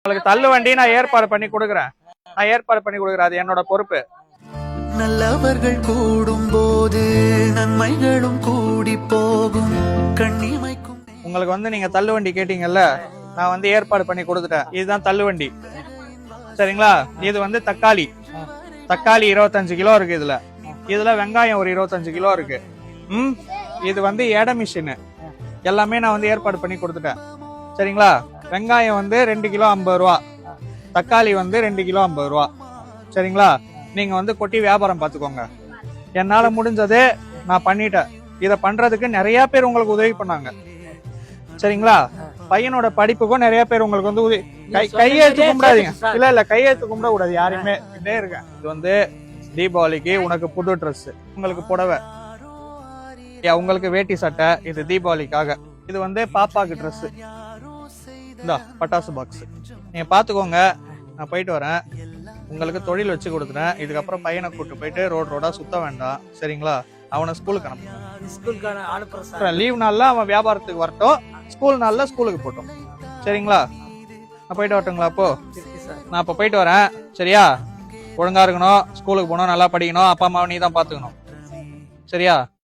உங்களுக்கு தள்ளு வண்டி நான் ஏற்பாடு பண்ணி கொடுக்குறேன். அது என்னோட பொறுப்பு. நல்லவர்கள் கூடும் போது நன்மைகளும் கூடி போகும். கண்ணிமைக்கும் உங்களுக்கு நீங்க தள்ளு வண்டி கேட்டீங்கல்ல, நான் ஏற்பாடு பண்ணி கொடுத்துட்டேன். இதுதான் தள்ளு வண்டி, சரிங்களா? இது தக்காளி 25 கிலோ இருக்கு. இதுல வெங்காயம் ஒரு 25 கிலோ இருக்கு. இது எடை மிஷின் எல்லாமே நான் ஏற்பாடு பண்ணி கொடுத்துட்டேன், சரிங்களா? வெங்காயம் 2 கிலோ 50 ரூபா, தக்காளி 2 கிலோ 50 ரூபா, சரிங்களா? நீங்க கொட்டி வியாபாரம் பார்த்துக்கோங்க. என்னால முடிஞ்சது நான் பண்ணிட்டேன். இதை பண்றதுக்கு நிறைய பேர் உங்களுக்கு உதவி பண்ணாங்க, சரிங்களா? பையனோட படிப்புக்கும் நிறைய பேர் உங்களுக்கு கையெழுத்து கும்பிடாதீங்க. இல்ல கையெழுத்து கும்பிட கூடாது யாருமே. இதே இருக்கேன். இது தீபாவளிக்கு உனக்கு புது ட்ரெஸ், உங்களுக்கு புடவை, உங்களுக்கு வேட்டி சட்டை. இது தீபாவளிக்காக. இது பாப்பாக்கு ட்ரெஸ். இந்த பட்டாசு பாக்ஸ் நீங்க பாத்துக்கோங்க. நான் போயிட்டு வரேன். உங்களுக்கு தொழில் வச்சு கொடுத்துறேன். இதுக்கப்புறம் பையனை கூட்டு போயிட்டு ரோடா சுத்த வேண்டாம், சரிங்களா? அவனை ஸ்கூலுக்கு அனுப்புறேன். லீவ் நாள்ல அவன் வியாபாரத்துக்கு வரட்டும், ஸ்கூல் நாள்ல ஸ்கூலுக்கு போட்டோம், சரிங்களா? நான் போயிட்டு வரட்டுங்களா? அப்போ நான் இப்ப போயிட்டு வரேன், சரியா? ஒழுங்கா இருக்கணும், ஸ்கூலுக்கு போகணும், நல்லா படிக்கணும், அப்பா அம்மாவை நீ தான் பாத்துக்கணும், சரியா?